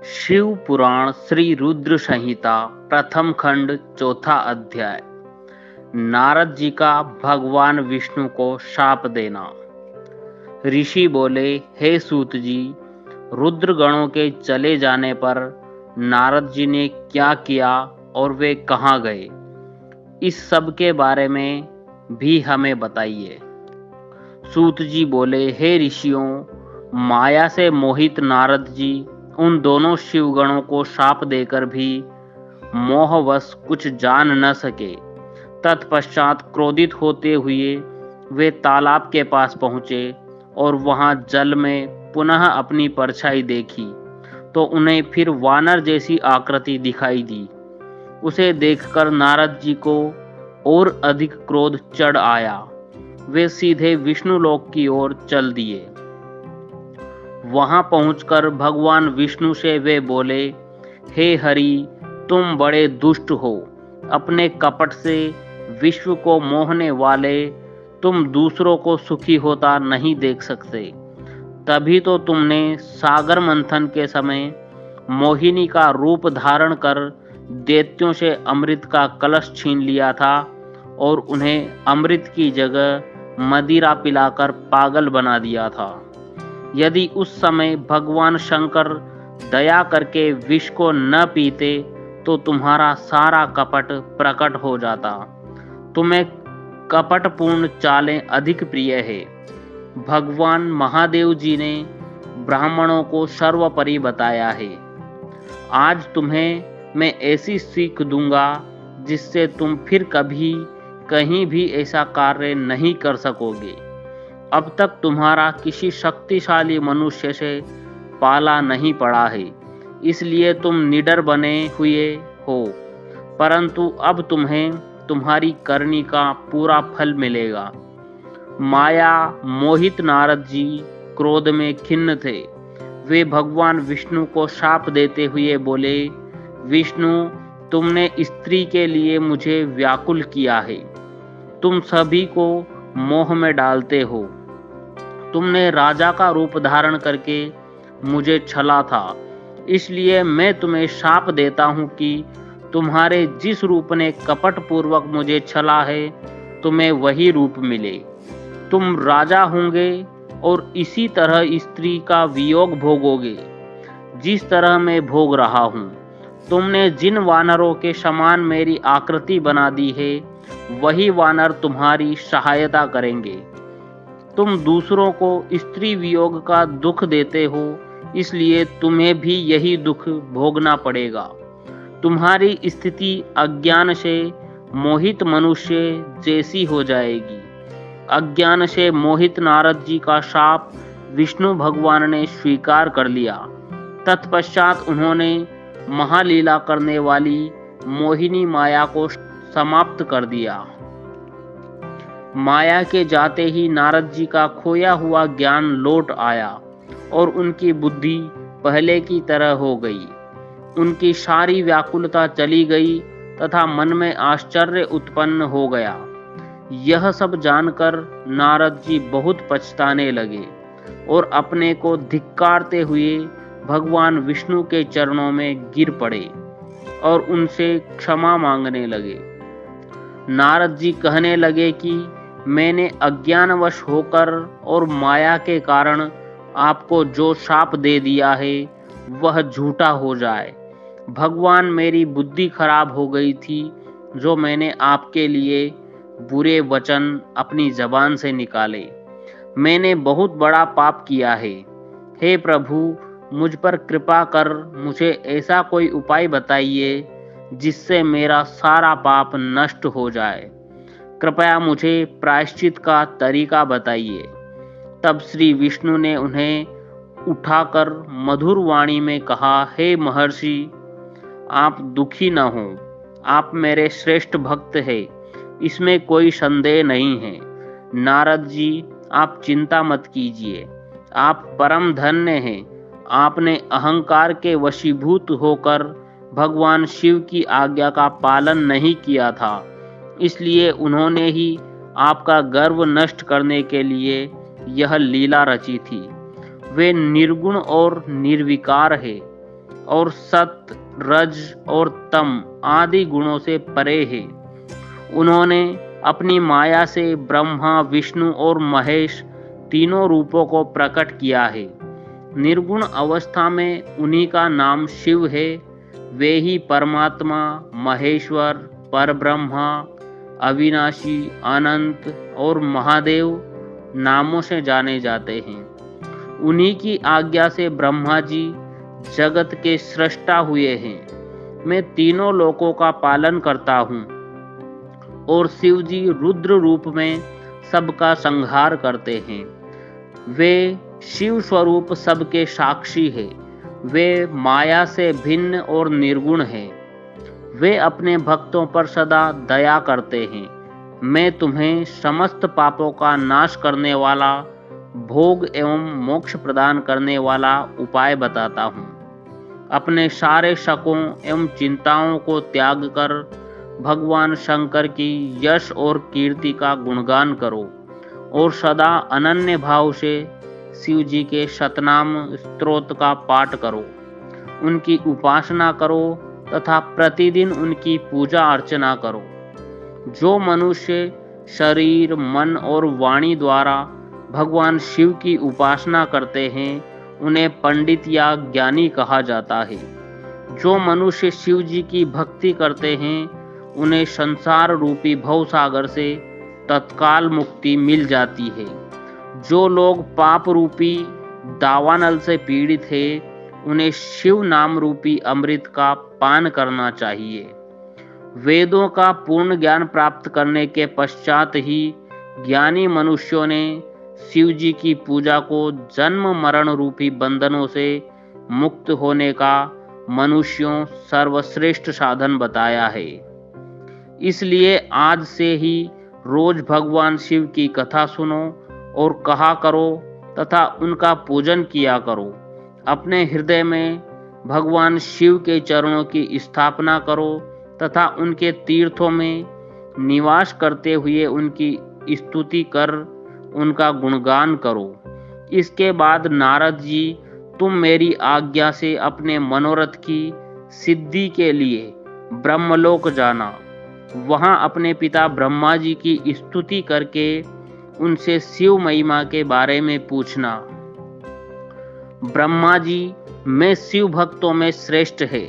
शिव पुराण श्री रुद्र संहिता प्रथम खंड चौथा अध्याय। नारद जी का भगवान विष्णु को शाप देना। ऋषि बोले, हे सूत जी, रुद्र गणों के चले जाने पर नारद जी ने क्या किया और वे कहाँ गए, इस सब के बारे में भी हमें बताइए। सूत जी बोले, हे ऋषियों, माया से मोहित नारद जी उन दोनों शिवगणों को शाप देकर भी मोहवश कुछ जान न सके। तत्पश्चात क्रोधित होते हुए वे तालाब के पास पहुँचे और वहां जल में पुनः अपनी परछाई देखी तो उन्हें फिर वानर जैसी आकृति दिखाई दी। उसे देखकर नारद जी को और अधिक क्रोध चढ़ आया। वे सीधे विष्णु लोक की ओर चल दिए। वहां पहुंचकर भगवान विष्णु से वे बोले, हे हरि, तुम बड़े दुष्ट हो। अपने कपट से विश्व को मोहने वाले तुम दूसरों को सुखी होता नहीं देख सकते। तभी तो तुमने सागर मंथन के समय मोहिनी का रूप धारण कर दैत्यों से अमृत का कलश छीन लिया था और उन्हें अमृत की जगह मदिरा पिलाकर पागल बना दिया था। यदि उस समय भगवान शंकर दया करके विष को न पीते तो तुम्हारा सारा कपट प्रकट हो जाता। तुम्हें कपटपूर्ण चालें अधिक प्रिय है। भगवान महादेव जी ने ब्राह्मणों को सर्वोपरि बताया है। आज तुम्हें मैं ऐसी सीख दूंगा जिससे तुम फिर कभी कहीं भी ऐसा कार्य नहीं कर सकोगे। अब तक तुम्हारा किसी शक्तिशाली मनुष्य से पाला नहीं पड़ा है, इसलिए तुम निडर बने हुए हो, परंतु अब तुम्हें तुम्हारी करनी का पूरा फल मिलेगा। माया मोहित नारद जी क्रोध में खिन्न थे। वे भगवान विष्णु को शाप देते हुए बोले, विष्णु, तुमने स्त्री के लिए मुझे व्याकुल किया है। तुम सभी को मोह में डालते हो। तुमने राजा का रूप धारण करके मुझे छला था, इसलिए मैं तुम्हें शाप देता हूँ कि तुम्हारे जिस रूप ने कपट पूर्वक मुझे छला है, तुम्हें वही रूप मिले। तुम राजा होंगे और इसी तरह स्त्री का वियोग भोगोगे जिस तरह मैं भोग रहा हूँ। तुमने जिन वानरों के समान मेरी आकृति बना दी है, वही वानर तुम्हारी सहायता करेंगे। तुम दूसरों को स्त्री वियोग का दुख देते हो, इसलिए तुम्हें भी यही दुख भोगना पड़ेगा। तुम्हारी स्थिति अज्ञान से मोहित मनुष्य जैसी हो जाएगी। अज्ञान से मोहित नारद जी का शाप विष्णु भगवान ने स्वीकार कर लिया। तत्पश्चात उन्होंने महालीला करने वाली मोहिनी माया को समाप्त कर दिया। माया के जाते ही नारद जी का खोया हुआ ज्ञान लौट आया और उनकी बुद्धि पहले की तरह हो गई। उनकी सारी व्याकुलता चली गई तथा मन में आश्चर्य उत्पन्न हो गया। यह सब जानकर नारद जी बहुत पछताने लगे और अपने को धिक्कारते हुए भगवान विष्णु के चरणों में गिर पड़े और उनसे क्षमा मांगने लगे। नारद जी कहने लगे कि मैंने अज्ञानवश होकर और माया के कारण आपको जो शाप दे दिया है वह झूठा हो जाए। भगवान, मेरी बुद्धि खराब हो गई थी जो मैंने आपके लिए बुरे वचन अपनी जबान से निकाले। मैंने बहुत बड़ा पाप किया है। हे प्रभु, मुझ पर कृपा कर मुझे ऐसा कोई उपाय बताइए जिससे मेरा सारा पाप नष्ट हो जाए। कृपया मुझे प्रायश्चित का तरीका बताइए। तब श्री विष्णु ने उन्हें उठाकर मधुर वाणी में कहा, हे महर्षि, आप दुखी न हो। आप मेरे श्रेष्ठ भक्त हैं, इसमें कोई संदेह नहीं है। नारद जी, आप चिंता मत कीजिए। आप परम धन्य हैं। आपने अहंकार के वशीभूत होकर भगवान शिव की आज्ञा का पालन नहीं किया था, इसलिए उन्होंने ही आपका गर्व नष्ट करने के लिए यह लीला रची थी। वे निर्गुण और निर्विकार है। और सत, रज और तम आदि गुणों से परे है। उन्होंने अपनी माया से ब्रह्मा, विष्णु और महेश तीनों रूपों को प्रकट किया है। निर्गुण अवस्था में उन्हीं का नाम शिव है। वे ही परमात्मा, महेश्वर, परब्रह्मा, अविनाशी, अनंत और महादेव नामों से जाने जाते हैं। उन्हीं की आज्ञा से ब्रह्मा जी जगत के सृष्टा हुए हैं। मैं तीनों लोकों का पालन करता हूँ और शिव जी रुद्र रूप में सबका संहार करते हैं। वे शिव स्वरूप सबके साक्षी है। वे माया से भिन्न और निर्गुण है। वे अपने भक्तों पर सदा दया करते हैं। मैं तुम्हें समस्त पापों का नाश करने वाला, भोग एवं मोक्ष प्रदान करने वाला उपाय बताता हूँ। अपने सारे शकों एवं चिंताओं को त्याग कर भगवान शंकर की यश और कीर्ति का गुणगान करो और सदा अनन्य भाव से शिव जी के शतनाम स्तोत्र का पाठ करो। उनकी उपासना करो तथा प्रतिदिन उनकी पूजा अर्चना करो। जो मनुष्य शरीर, मन और वाणी द्वारा भगवान शिव की उपासना करते हैं उन्हें पंडित या ज्ञानी कहा जाता है। जो मनुष्य शिव जी की भक्ति करते हैं उन्हें संसार रूपी भवसागर से तत्काल मुक्ति मिल जाती है। जो लोग पाप रूपी दावानल से पीड़ित हैं उन्हें शिव नाम रूपी अमृत का पान करना चाहिए। वेदों का पूर्ण ज्ञान प्राप्त करने के पश्चात ही ज्ञानी मनुष्यों ने शिव जी की पूजा को जन्म मरण रूपी बंधनों से मुक्त होने का मनुष्यों सर्वश्रेष्ठ साधन बताया है। इसलिए आज से ही रोज भगवान शिव की कथा सुनो और कहा करो तथा उनका पूजन किया करो। अपने हृदय में भगवान शिव के चरणों की स्थापना करो तथा उनके तीर्थों में निवास करते हुए उनकी स्तुति कर उनका गुणगान करो। इसके बाद नारद जी, तुम मेरी आज्ञा से अपने मनोरथ की सिद्धि के लिए ब्रह्मलोक जाना। वहां अपने पिता ब्रह्मा जी की स्तुति करके उनसे शिव महिमा के बारे में पूछना। ब्रह्मा जी में शिव भक्तों में श्रेष्ठ है।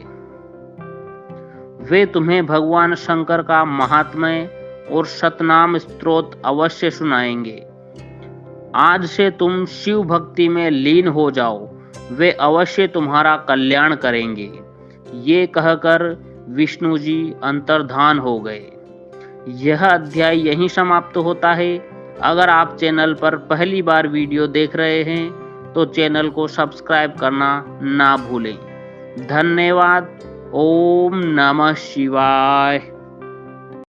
वे तुम्हें भगवान शंकर का महात्म्य और शतनाम स्तोत्र अवश्य सुनाएंगे। आज से तुम शिव भक्ति में लीन हो जाओ, वे अवश्य तुम्हारा कल्याण करेंगे। ये कहकर विष्णु जी अंतर्धान हो गए। यह अध्याय यहीं समाप्त होता है। अगर आप चैनल पर पहली बार वीडियो देख रहे हैं तो चैनल को सब्सक्राइब करना ना भूलें। धन्यवाद। ओम नमः शिवाय।